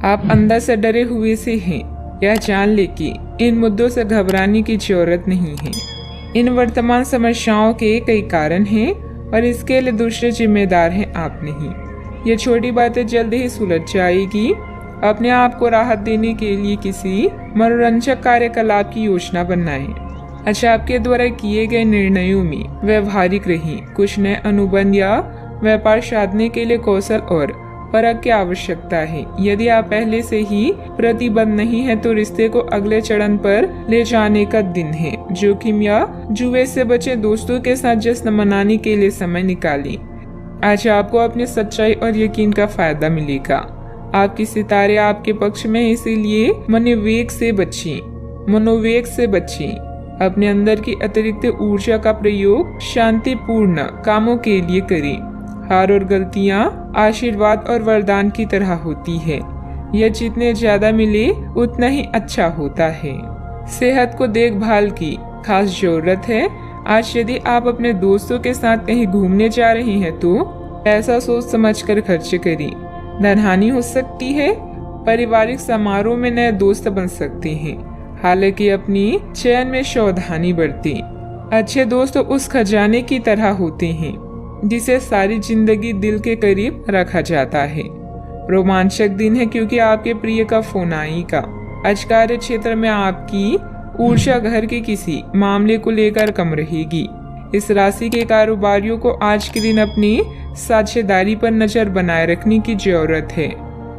आप अंदर से डरे हुए से हैं। यह जान ले कि इन मुद्दों से घबराने की जरूरत नहीं है। इन वर्तमान समस्याओं के कई कारण हैं और इसके लिए दूसरे जिम्मेदार हैं, आप नहीं। ये छोटी बातें जल्द ही सुलझ जाएगी। अपने आप को राहत देने के लिए किसी मनोरंजक कार्यकलाप की योजना बनाएं। अच्छा, आपके द्वारा किए गए निर्णयों में व्यवहारिक रहें। कुछ नए अनुबंध या व्यापार साधने के लिए कौशल और परख की आवश्यकता है। यदि आप पहले से ही प्रतिबद्ध नहीं है तो रिश्ते को अगले चरण पर ले जाने का दिन है। जोखिम या जुए से बचे, दोस्तों के साथ जश्न मनाने के लिए समय निकालें। आज आपको अपनी सच्चाई और यकीन का फायदा मिलेगा। आपके सितारे आपके पक्ष में, इसीलिए मनोवेग से बचें। अपने अंदर की अतिरिक्त ऊर्जा का प्रयोग शांतिपूर्ण कामों के लिए करें। हार और गलतियां आशीर्वाद और वरदान की तरह होती है। यह जितने ज्यादा मिले उतना ही अच्छा होता है। सेहत को देखभाल की खास जरूरत है। आज यदि आप अपने दोस्तों के साथ कहीं घूमने जा रहे हैं तो पैसा सोच समझकर खर्च करें। धनहानि हो सकती है। पारिवारिक समारोह में नए दोस्त बन सकते हैं, हालांकि अपनी चयन में सावधानी बरतें। अच्छे दोस्त उस खजाने की तरह होते हैं जिसे सारी जिंदगी दिल के करीब रखा जाता है। रोमांचक दिन है क्योंकि आपके प्रिय का फोन आएगा। आज कार्य क्षेत्र में आपकी ऊर्जा घर के किसी मामले को लेकर कम रहेगी। इस राशि के कारोबारियों को आज के दिन अपनी साझेदारी पर नजर बनाए रखने की जरूरत है।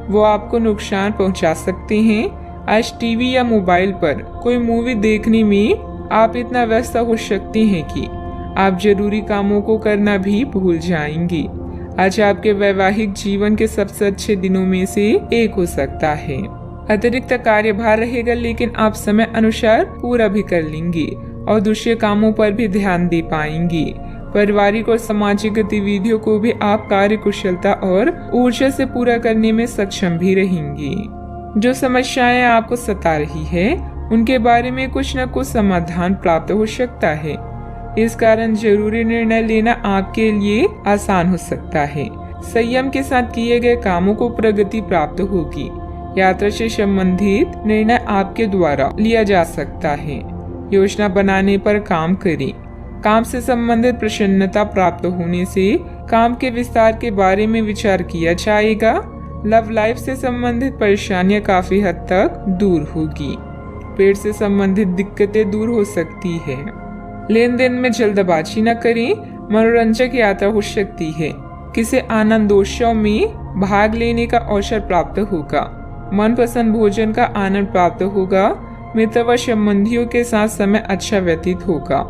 वो आपको नुकसान पहुंचा सकते हैं। आज टीवी या मोबाइल पर कोई मूवी देखने में आप इतना व्यस्त हो सकते हैं कि आप जरूरी कामों को करना भी भूल जाएंगे। आज आपके वैवाहिक जीवन के सबसे अच्छे दिनों में से एक हो सकता है। अतिरिक्त कार्यभार रहेगा, लेकिन आप समय अनुसार पूरा भी कर लेंगे और दूसरे कामों पर भी ध्यान दे पाएंगे। पारिवारिक और सामाजिक गतिविधियों को भी आप कार्य कुशलता और ऊर्जा से पूरा करने में सक्षम भी रहेंगे। जो समस्याएं आपको सता रही है उनके बारे में कुछ न कुछ समाधान प्राप्त हो सकता है। इस कारण जरूरी निर्णय लेना आपके लिए आसान हो सकता है। संयम के साथ किए गए कामों को प्रगति प्राप्त होगी। यात्रा से संबंधित निर्णय आपके द्वारा लिया जा सकता है। योजना बनाने पर काम करें। काम से संबंधित प्रसन्नता प्राप्त होने से काम के विस्तार के बारे में विचार किया जाएगा। लव लाइफ से संबंधित परेशानियां काफी हद तक दूर होगी। पेट से संबंधित दिक्कतें दूर हो सकती है। लेन देन में जल्दबाजी न करें। मनोरंजक यात्रा हो सकती है। किसी आनंदोत्सव में भाग लेने का अवसर प्राप्त होगा। मनपसंद भोजन का आनंद प्राप्त होगा। मित्र व संबंधियों के साथ समय अच्छा व्यतीत होगा।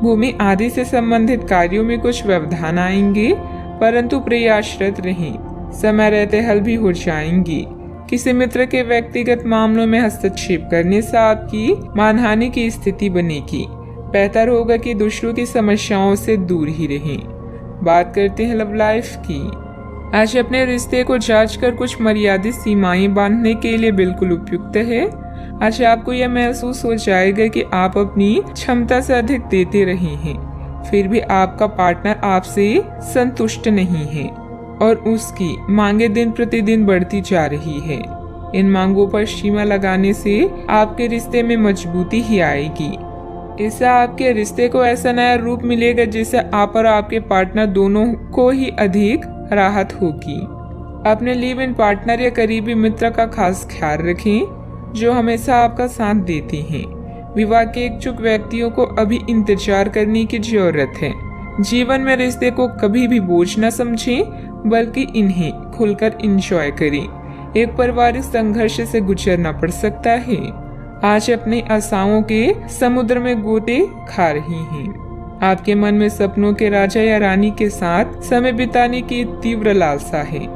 भूमि आदि से संबंधित कार्यों में कुछ व्यवधान आएंगे, परंतु प्रयासरत रहें। समय रहते हल भी हो जाएंगी। किसी मित्र के व्यक्तिगत मामलों में हस्तक्षेप करने से आपकी मानहानि की स्थिति बनेगी। बेहतर होगा कि दूसरों की समस्याओं से दूर ही रहें। बात करते हैं लव लाइफ की। आज अपने रिश्ते को जांचकर कुछ मर्यादित सीमाएं बांधने के लिए बिल्कुल उपयुक्त है। आज आपको यह महसूस हो जाएगा कि आप अपनी क्षमता से अधिक देते रहे हैं, फिर भी आपका पार्टनर आपसे संतुष्ट नहीं है और उसकी मांगे दिन प्रतिदिन बढ़ती जा रही है। इन मांगों पर सीमा लगाने से आपके रिश्ते में मजबूती ही आएगी। इससे आपके रिश्ते को ऐसा नया रूप मिलेगा जिससे आप और आपके पार्टनर दोनों को ही अधिक राहत होगी। अपने लिव इन पार्टनर या करीबी मित्र का खास ख्याल रखें जो हमेशा आपका साथ देते हैं। विवाह के इच्छुक व्यक्तियों को अभी इंतजार करने की जरूरत है। जीवन में रिश्ते को कभी भी बोझ न समझें, बल्कि इन्हें खुलकर एंजॉय करें। एक पारिवारिक संघर्ष से गुजरना पड़ सकता है। आज अपनी आशाओं के समुद्र में गोते खा रही हैं। आपके मन में सपनों के राजा या रानी के साथ समय बिताने की तीव्र लालसा है।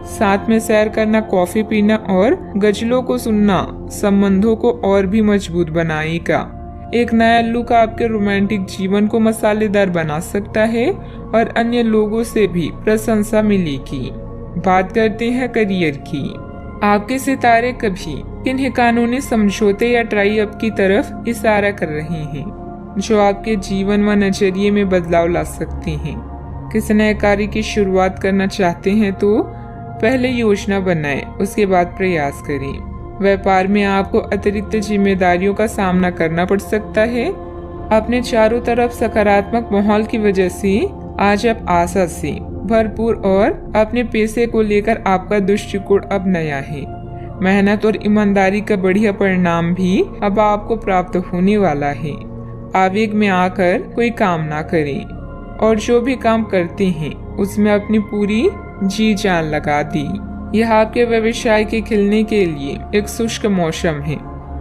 साथ में सैर करना, कॉफी पीना और गजलों को सुनना संबंधों को और भी मजबूत बनाएगा। एक नया लुक आपके रोमांटिक जीवन को मसालेदार बना सकता है और अन्य लोगों से भी प्रशंसा मिलेगी। बात करते हैं करियर की। आपके सितारे कभी किन्हीं कानूनी समझौते या ट्राई अप की तरफ इशारा कर रहे हैं जो आपके जीवन व नजरिए में बदलाव ला सकते हैं। किसी नए कार्य की शुरुआत करना चाहते हैं तो पहले योजना बनाएं, उसके बाद प्रयास करें। व्यापार में आपको अतिरिक्त जिम्मेदारियों का सामना करना पड़ सकता है। अपने चारों तरफ सकारात्मक माहौल की वजह से आज आप आशा से भरपूर और अपने पैसे को लेकर आपका दृष्टिकोण अब नया है। मेहनत और ईमानदारी का बढ़िया परिणाम भी अब आपको प्राप्त होने वाला है। आवेग में आकर कोई काम ना करें और जो भी काम करते हैं उसमें अपनी पूरी जी जान लगा दी। यह आपके व्यवसाय के खिलने के लिए एक शुष्क मौसम है,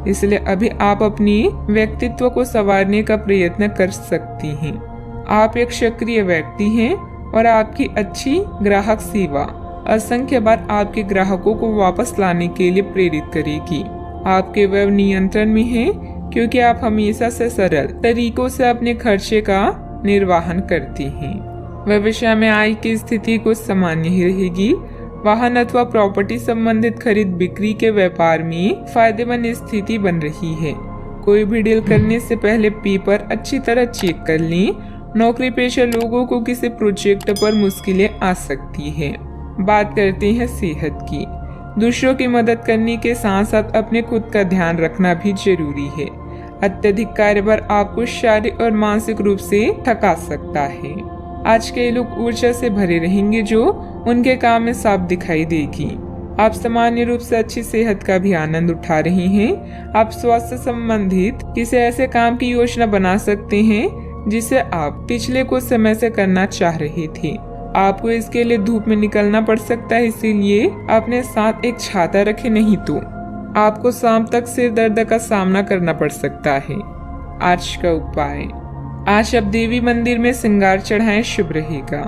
इसलिए अभी आप अपनी व्यक्तित्व को संवारने का प्रयत्न कर सकती हैं। आप एक सक्रिय व्यक्ति हैं और आपकी अच्छी ग्राहक सेवा असंख्य बार आपके ग्राहकों को वापस लाने के लिए प्रेरित करेगी। आपके व्यय नियंत्रण में है क्योंकि आप हमेशा से सरल तरीकों से अपने खर्चे का निर्वहन करती हैं। व्यवसाय में आय की स्थिति कुछ सामान्य ही रहेगी। वाहन अथवा प्रॉपर्टी संबंधित खरीद बिक्री के व्यापार में फायदेमंद स्थिति बन रही है। कोई भी डील करने से पहले पेपर अच्छी तरह चेक कर लें। नौकरी पेशा लोगों को किसी प्रोजेक्ट पर मुश्किलें आ सकती है। बात करते हैं सेहत की। दूसरों की मदद करने के साथ साथ अपने खुद का ध्यान रखना भी जरूरी है। अत्यधिक कार्यभार आपको शारीरिक और मानसिक रूप से थका सकता है। आज के लोग ऊर्जा से भरे रहेंगे जो उनके काम में साफ दिखाई देगी। आप सामान्य रूप से अच्छी सेहत का भी आनंद उठा रहे हैं। आप स्वास्थ्य संबंधित किसी ऐसे काम की योजना बना सकते हैं जिसे आप पिछले कुछ समय से करना चाह रहे थे। आपको इसके लिए धूप में निकलना पड़ सकता है, इसीलिए अपने साथ एक छाता रखें, नहीं तो आपको शाम तक सिर दर्द का सामना करना पड़ सकता है। आज का उपाय, आज आप देवी मंदिर में श्रृंगार चढ़ाएं, शुभ रहेगा।